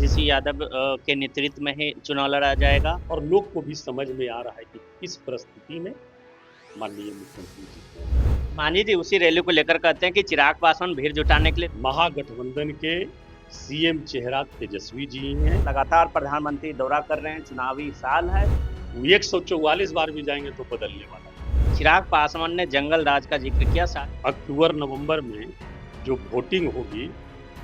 तेजस्वी यादव के नेतृत्व में ही चुनाव लड़ा जाएगा। और लोग को भी समझ में आ रहा है कि किस परिस्थिति में माननीय मुख्यमंत्री जी हैं। मांझी जी उसी रैली को लेकर कहते हैं कि चिराग पासवान भीड़ जुटाने के लिए महागठबंधन के सीएम चेहरा तेजस्वी जी हैं। लगातार प्रधानमंत्री दौरा कर रहे हैं, चुनावी साल है। वो 144 बार भी जाएंगे तो बदलने वाला है। चिराग पासवान ने जंगल राज का जिक्र किया। अक्टूबर नवंबर में जो वोटिंग होगी,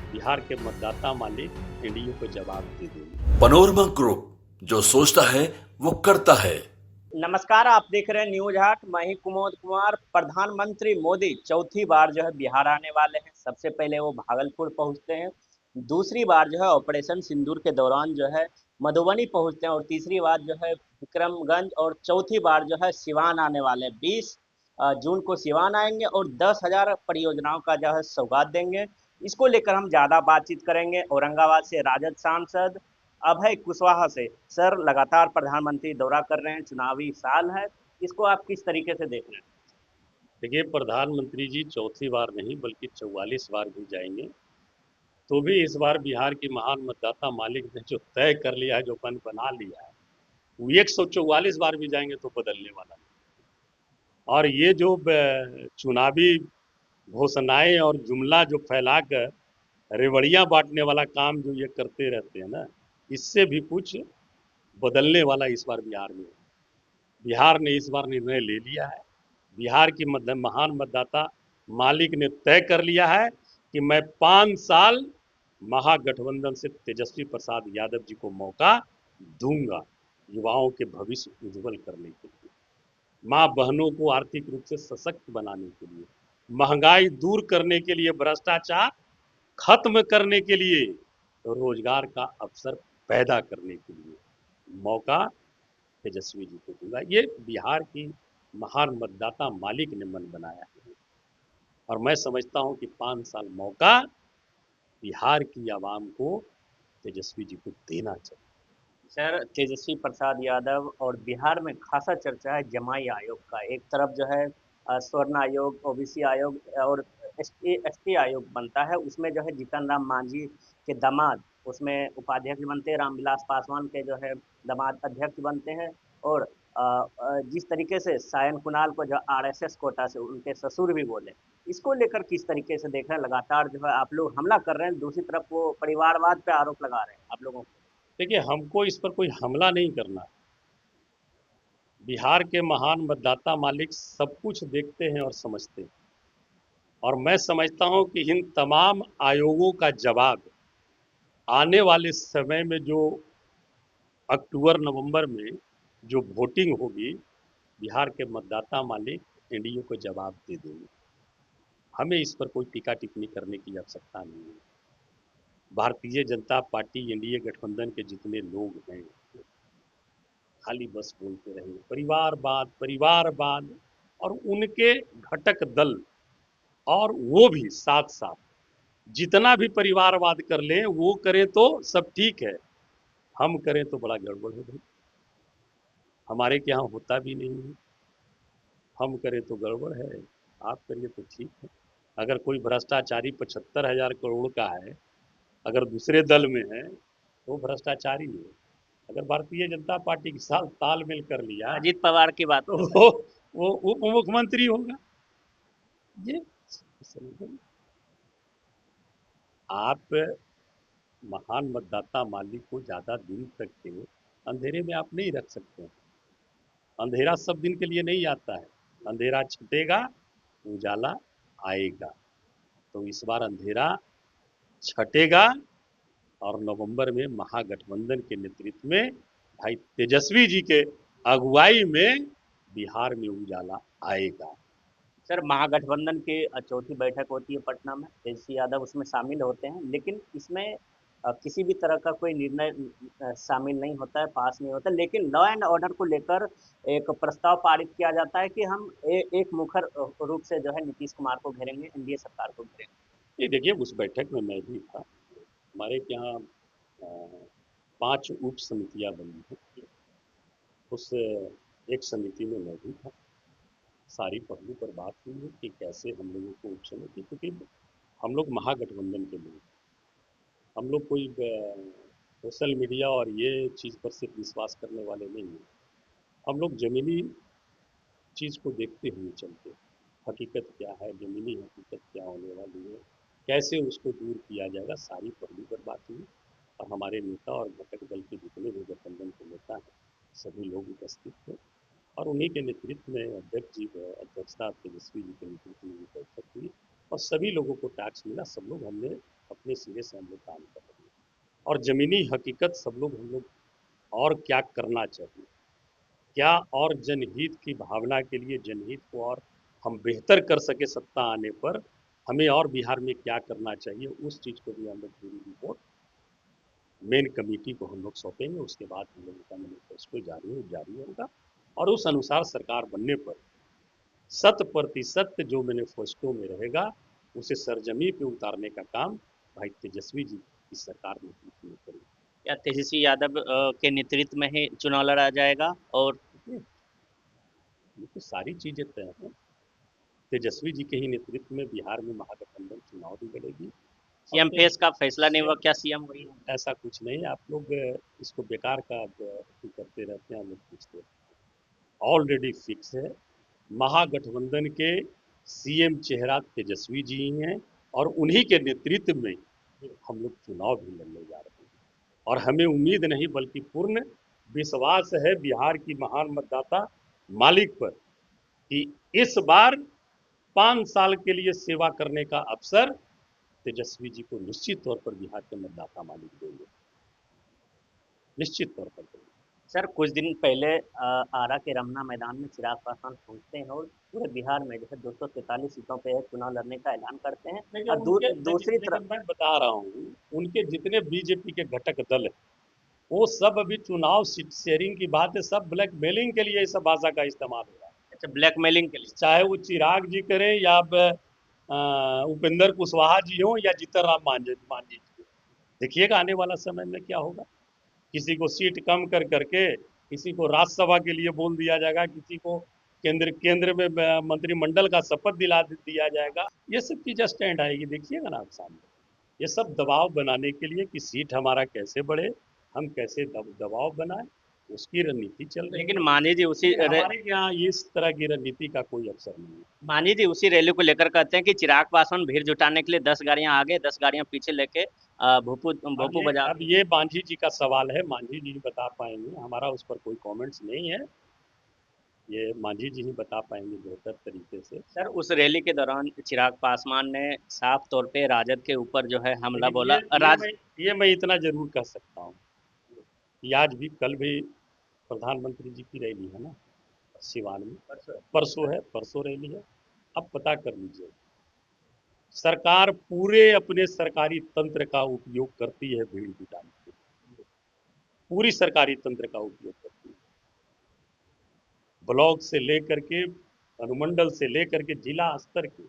बिहार के मतदाता मालिक एनडीए को जवाब दे देंगे। पनोरमा ग्रुप, जो सोचता है वो करता है। नमस्कार, आप देख रहे हैं न्यूज हाट। मैं ही कुमोद कुमार। प्रधानमंत्री मोदी चौथी बार जो है बिहार आने वाले हैं। सबसे पहले वो भागलपुर पहुंचते हैं, दूसरी बार जो है ऑपरेशन सिंदूर के दौरान जो है मधुबनी पहुंचते हैं, और तीसरी बार जो है विक्रमगंज, और चौथी बार जो है सिवान आने वाले हैं। 20 जून को सिवान आएंगे और 10,000 परियोजनाओं का जो है सौगात देंगे। इसको लेकर हम ज़्यादा बातचीत करेंगे औरंगाबाद से राजद सांसद अभय कुशवाहा से। सर, लगातार प्रधानमंत्री दौरा कर रहे हैं, चुनावी साल है, इसको आप किस तरीके से देख रहे हैं? देखिए, प्रधानमंत्री जी चौथी बार नहीं बल्कि 44 बार भी जाएंगे तो भी इस बार बिहार की महान मतदाता मालिक ने जो तय कर लिया है, जो मन बना लिया है, वो 144 बार भी जाएंगे तो बदलने वाला है। और ये जो चुनावी घोषणाएं और जुमला जो फैलाकर रेवड़ियां बांटने वाला काम जो ये करते रहते हैं ना, इससे भी कुछ बदलने वाला इस बार बिहार में है। बिहार ने इस बार निर्णय ले लिया है। बिहार की महान मतदाता मालिक ने तय कर लिया है कि मैं 5 साल महागठबंधन से तेजस्वी प्रसाद यादव जी को मौका दूंगा, युवाओं के भविष्य उज्जवल करने के लिए, माँ बहनों को आर्थिक रूप से सशक्त बनाने के लिए, महंगाई दूर करने के लिए, भ्रष्टाचार खत्म करने के लिए, रोजगार का अवसर पैदा करने के लिए मौका तेजस्वी जी को दूंगा। ये बिहार की महान मतदाता मालिक ने मन बनाया है। और मैं समझता हूं कि 5 साल मौका बिहार की आवाम को तेजस्वी जी को देना चाहिए। सर, तेजस्वी प्रसाद यादव और बिहार में खासा चर्चा है जमाई आयोग का। एक तरफ जो है स्वर्ण आयोग, ओबीसी आयोग और एसटी आयोग बनता है, उसमें जो है जीतन राम मांझी के दामाद उसमें उपाध्यक्ष बनते हैं, रामविलास पासवान के जो है दामाद अध्यक्ष बनते हैं। और जिस तरीके से सायन कुणाल को जो आरएसएस कोटा से उनके ससुर भी बोले, इसको लेकर किस तरीके से देख रहे हैं? लगातार जो है आप लोग हमला कर रहे हैं, दूसरी तरफ वो परिवारवाद पे आरोप लगा रहे हैं आप लोगों को। देखिए, हमको इस पर कोई हमला नहीं करना है। बिहार के महान मतदाता मालिक सब कुछ देखते हैं और समझते हैं। और मैं समझता हूं कि इन तमाम आयोगों का जवाब आने वाले समय में, जो अक्टूबर नवंबर में जो वोटिंग होगी, बिहार के मतदाता मालिक एनडीए को जवाब दे देंगे। हमें इस पर कोई टीका टिप्पणी करने की आवश्यकता नहीं है। भारतीय जनता पार्टी एनडीए गठबंधन के जितने लोग हैं, खाली बस बोलते रहे परिवारवाद परिवारवाद, और उनके घटक दल, और वो भी साथ साथ जितना भी परिवारवाद कर लें, वो करें तो सब ठीक है, हम करें तो बड़ा गड़बड़ हो गई। हमारे के यहाँ होता भी नहीं है। हम करें तो गड़बड़ है, आप करिए तो ठीक है। अगर कोई भ्रष्टाचारी 75,000 करोड़ का है, अगर दूसरे दल में है तो वो भ्रष्टाचारी है। अगर भारतीय जनता पार्टी के साथ तालमेल कर लिया अजीत पवार की बात तो कर रहे हैं। वो उप मुख्यमंत्री होगा। ये समझे? आप महान मतदाता मालिक को ज्यादा दिन तक के अंधेरे में आप नहीं रख सकते हैं। अंधेरा सब दिन के लिए नहीं आता है। अंधेरा छटेगा, उजाला आएगा। तो इस बार अंधेरा छटेगा, और नवंबर में महागठबंधन के नेतृत्व में भाई तेजस्वी जी के अगुवाई में बिहार में उजाला आएगा। सर, महागठबंधन की चौथी बैठक होती है पटना में, तेजस्वी यादव उसमें शामिल होते हैं, लेकिन इसमें किसी भी तरह का कोई निर्णय शामिल नहीं होता है, पास नहीं होता। लेकिन लॉ एंड ऑर्डर को लेकर एक प्रस्ताव पारित किया जाता है कि हम एक मुखर रूप से जो है नीतीश कुमार को घेरेंगे, एनडीए सरकार को घेरेंगे। ये देखिए, उस बैठक में मैं भी था। हमारे यहाँ 5 उप समितियां बनी हैं। उस एक समिति में मैं भी था। सारी पहलू पर बात हुई है कि कैसे हम लोगों को उप समिति, क्योंकि हम लोग महागठबंधन के लोग, हम लोग कोई सोशल मीडिया और ये चीज़ पर सिर्फ विश्वास करने वाले नहीं हैं। हम लोग ज़मीनी चीज़ को देखते हुए चलते हैं। हकीकत क्या है, ज़मीनी हकीकत क्या होने वाली है, कैसे उसको दूर किया जाएगा, सारी पहलू पर बात हुई। और हमारे नेता और घटक दल के जितने भी गठबंधन के नेता हैं, सभी लोग उपस्थित थे और उन्हीं के नेतृत्व में अध्यक्ष जी अध्यक्षता तेजस्वी जी के नेतृत्व में बैठक हुई और सभी लोगों को टास्क मिला। सब लोग हमने अपने सिरे से हम लोग काम कर रहे हैं और ज़मीनी हकीकत सब लोग हम लोग और क्या करना चाहिए, क्या और जनहित की भावना के लिए जनहित को और हम बेहतर कर सके सत्ता आने पर, हमें और बिहार में क्या करना चाहिए, उस चीज़ को भी हम लोग पूरी रिपोर्ट मेन कमेटी को हम लोग सौंपेंगे। उसके बाद हम लोगों का मैनिफेस्टो जारी होगा और उस अनुसार सरकार बनने पर 100% जो मैनिफेस्टो में रहेगा उसे सरजमी पे उतारने का काम भाई तेजस्वी जी की सरकार नेतृत्व में करेगी। क्या तेजस्वी यादव के नेतृत्व में ही चुनाव लड़ा जाएगा? और ये तो सारी चीज़ें तय हैं। तेजस्वी जी के ही नेतृत्व में बिहार में महागठबंधन चुनाव भी लड़ेगी। सीएम फेस का फैसला नहीं हुआ, क्या सीएम वही? ऐसा कुछ नहीं, आप लोग इसको बेकार का करते रहते हैं, हम लोग पूछते हैं। ऑलरेडी फिक्स है, महागठबंधन के सीएम चेहरा तेजस्वी जी ही हैं और उन्हीं के नेतृत्व में हम लोग चुनाव भी लड़ने जा रहे हैं और हमें उम्मीद नहीं बल्कि पूर्ण विश्वास है बिहार की महान मतदाता मालिक पर कि इस बार 5 साल के लिए सेवा करने का अवसर तेजस्वी जी को निश्चित तौर पर बिहार के मतदाता मालिक देंगे, निश्चित तौर पर देंगे। सर, कुछ दिन पहले आरा के रमना मैदान में चिराग पासवान पहुंचते हैं और पूरे बिहार में जो है 243 सीटों पे चुनाव लड़ने का ऐलान करते हैं। और दूसरी तरफ मैं बता रहा हूँ, उनके जितने बीजेपी के घटक दल है वो सब अभी चुनाव सीट शेयरिंग की बात है, सब ब्लैकमेलिंग के लिए इस भाषा का इस्तेमाल हो रहा है। अच्छा, ब्लैकमेलिंग के लिए, चाहे वो चिराग जी करें या उपेंद्र कुशवाहा जी हो या जीतन राम मांझी जी। देखिएगा आने वाला समय में क्या होगा। किसी को सीट कम कर करके किसी को राज्यसभा के लिए बोल दिया जाएगा, किसी को केंद्र में मंत्रिमंडल का शपथ दिला दिया जाएगा। ये सब चीज स्टैंड आएगी, देखिएगा ना आप सामने। ये सब दबाव बनाने के लिए कि सीट हमारा कैसे बढ़े, हम कैसे दबाव बनाए, उसकी रणनीति चल रही लेकिन है। मांझी जी हमारे यहाँ इस तरह की रणनीति का कोई अवसर नहीं है। मांझी जी उसी रैली को लेकर कहते हैं कि चिराग पासवान भीड़ जुटाने के लिए 10 गाड़ियां आगे 10 गाड़ियां पीछे लेके भोपू भोपू बाजार। अब ये मांझी जी का सवाल है, मांझी जी बता पाएंगे, हमारा उस पर कोई कमेंट्स नहीं है, ये मांझी जी ही बता पाएंगे बेहतर तरीके से। सर, उस रैली के दौरान चिराग पासवान ने साफ तौर पे राजद के ऊपर जो है हमला लेकिन बोला। ये मैं इतना जरूर कह सकता हूँ कि आज भी कल भी प्रधानमंत्री जी की रैली है ना सिवान में, परसों रैली है। अब पता कर लीजिए, सरकार पूरे अपने सरकारी तंत्र का उपयोग करती है भीड़ जुटाने के लिए, पूरी सरकारी तंत्र का उपयोग करती है, ब्लॉक से लेकर के अनुमंडल से लेकर के जिला स्तर के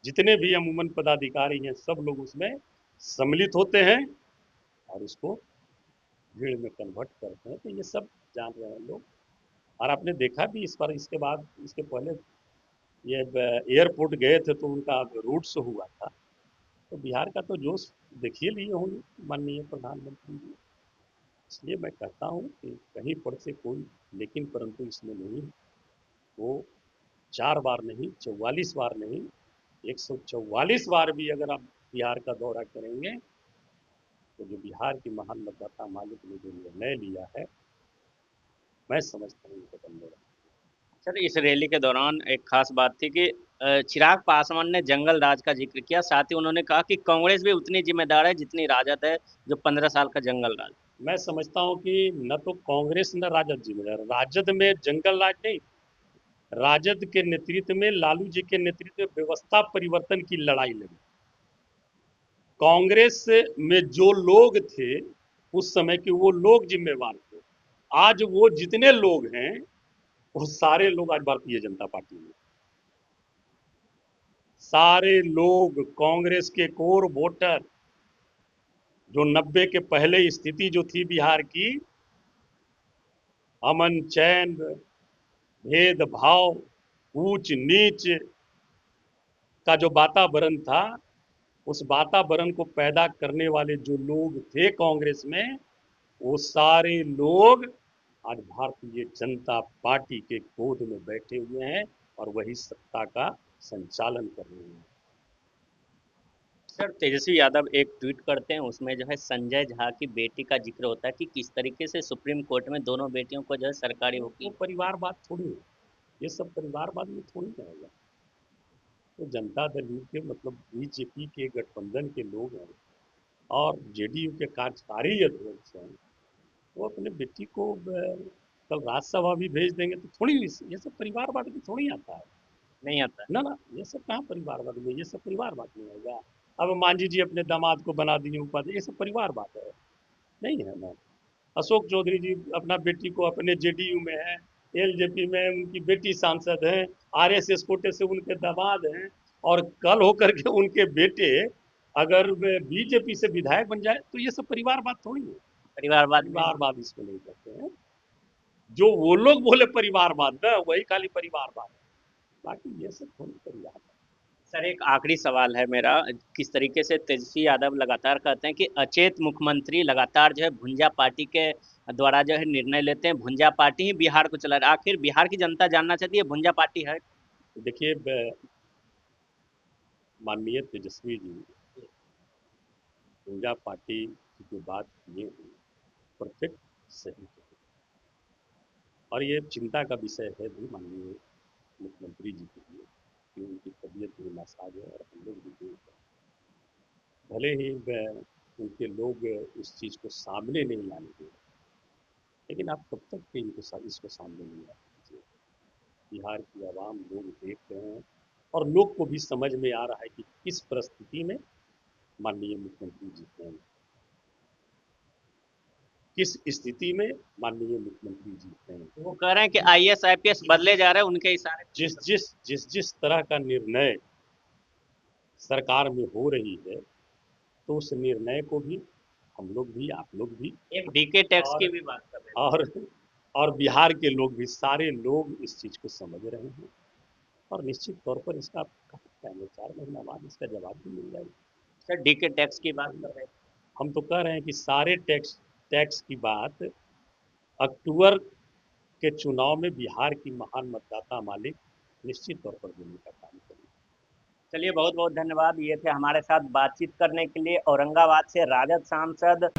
जितने भी अमूमन पदाधिकारी हैं सब लोग उसमें सम्मिलित होते हैं और उसको भीड़ में कन्वर्ट करते हैं। तो ये सब जान रहे हैं लोग और आपने देखा भी इस पर, इसके बाद इसके पहले ये एयरपोर्ट गए थे तो उनका रूट शो हुआ था। तो बिहार का तो जोश देखिए लिए होंगे माननीय प्रधानमंत्री जी। इसलिए मैं कहता हूँ कि कहीं पर से कोई लेकिन परंतु इसमें नहीं, वो 4 बार नहीं 44 बार नहीं 144 बार भी अगर आप बिहार का दौरा करेंगे तो जो बिहार की महान मतदाता मालिक ने जो निर्णय लिया है, मैं समझता हूँ उनको बनने वाला। सर, इस रैली के दौरान एक खास बात थी कि चिराग पासवान ने जंगल राज का जिक्र किया। साथ ही उन्होंने कहा कि कांग्रेस भी उतनी जिम्मेदार है जितनी राजद है, जो 15 साल का जंगल राज। मैं समझता हूँ कि न तो कांग्रेस न राजद जिम्मेदार, राजद में जंगल राज नहीं, राजद के नेतृत्व में लालू जी के नेतृत्व में व्यवस्था परिवर्तन की लड़ाई लड़ी। कांग्रेस में जो लोग थे उस समय के वो लोग जिम्मेवार थे। आज वो जितने लोग हैं वो सारे लोग आज भारतीय जनता पार्टी में, सारे लोग कांग्रेस के कोर वोटर जो 90 के पहले स्थिति जो थी बिहार की, अमन चैन भेदभाव ऊंच नीच का जो वातावरण था, उस वातावरण को पैदा करने वाले जो लोग थे कांग्रेस में, वो सारे लोग आज भारतीय जनता पार्टी के गोद में बैठे हुए हैं और वही सत्ता का संचालन कर रहे हैं। सर तेजस्वी यादव एक ट्वीट करते हैं, उसमें जो है संजय झा की बेटी का जिक्र होता है कि किस तरीके से सुप्रीम कोर्ट में दोनों बेटियों को जो है सरकारी वो वकील। परिवारवाद थोड़ी है, ये सब परिवारवाद में थोड़ी जाएगा। तो जनता दल यू के मतलब बीजेपी के गठबंधन के लोग हैं और जेडीयू के कार्यकारी अध्यक्ष हैं, वो अपने बेटी को कल राज्यसभा भी भेज देंगे तो थोड़ी ये सब परिवारवाद में थोड़ी आता है। नहीं आता ना ना, ये सब कहाँ परिवारवाद में, ये सब परिवारवाद में आएगा। अब मांझी जी अपने दामाद को बना दिए उपाध्यक्ष, ये सब परिवारवाद है, नहीं है ना। अशोक चौधरी जी अपना बेटी को अपने जेडीयू में है, एलजेपी में उनकी बेटी सांसद है, आरएसएस कोटे से उनके दामाद हैं, और कल होकर के उनके बेटे अगर बीजेपी से विधायक बन जाए तो ये सब परिवारवाद थोड़ी है। परिवारवाद में। परिवारवाद इसको नहीं कहते हैं। जो वो लोग बोले परिवारवाद ना, वही खाली परिवारवाद है, बाकी ये सब थोड़ी परिवार। सर एक आखिरी सवाल है मेरा, किस तरीके से तेजस्वी यादव लगातार कहते हैं कि अचेत मुख्यमंत्री लगातार जो है भुंजा पार्टी के द्वारा जो है निर्णय लेते हैं, भुंजा पार्टी ही बिहार को चला रहा है। आखिर बिहार की जनता जानना चाहती है भुंजा पार्टी है। देखिए माननीय तेजस्वी जी पूजा पार्टी की जो बात किए हैं परफेक्ट सही है, और ये चिंता का विषय है भी माननीय मुख्यमंत्री जी के लिए कि उनकी तबीयत भी नासाज है और हम लोग भी दूर हैं। भले ही उनके लोग इस चीज़ को सामने नहीं लाने दें, लेकिन आप कब तक के इसको सामने नहीं ला दीजिए। बिहार की आवाम लोग देख रहे हैं और लोग को भी समझ में आ रहा है कि किस परिस्थिति में माननीय मुख्यमंत्री जीते हैं, किस स्थिति में माननीय मुख्यमंत्री जीते हैं। वो कह रहे हैं कि आईएएस आईपीएस बदले जा रहे हैं उनके इशारे पे। जिस तरह का निर्णय सरकार में हो रही है, तो उस निर्णय को भी हम लोग भी, आप लोग भी, एक डीके टैक्स की और भी बात कर रहे हैं। और और बिहार के लोग भी, सारे लोग इस चीज़ को समझ रहे हैं और निश्चित तौर पर इसका 4 महीना बाद इसका जवाब भी मिल जाएगा। सर डीके टैक्स की बात कर रहे हैं। हम तो कह रहे हैं कि सारे टैक्स की बात अक्टूबर के चुनाव में बिहार की महान मतदाता मालिक निश्चित तौर पर देने का काम करेंगे। चलिए बहुत बहुत धन्यवाद, ये थे हमारे साथ बातचीत करने के लिए औरंगाबाद से राजद सांसद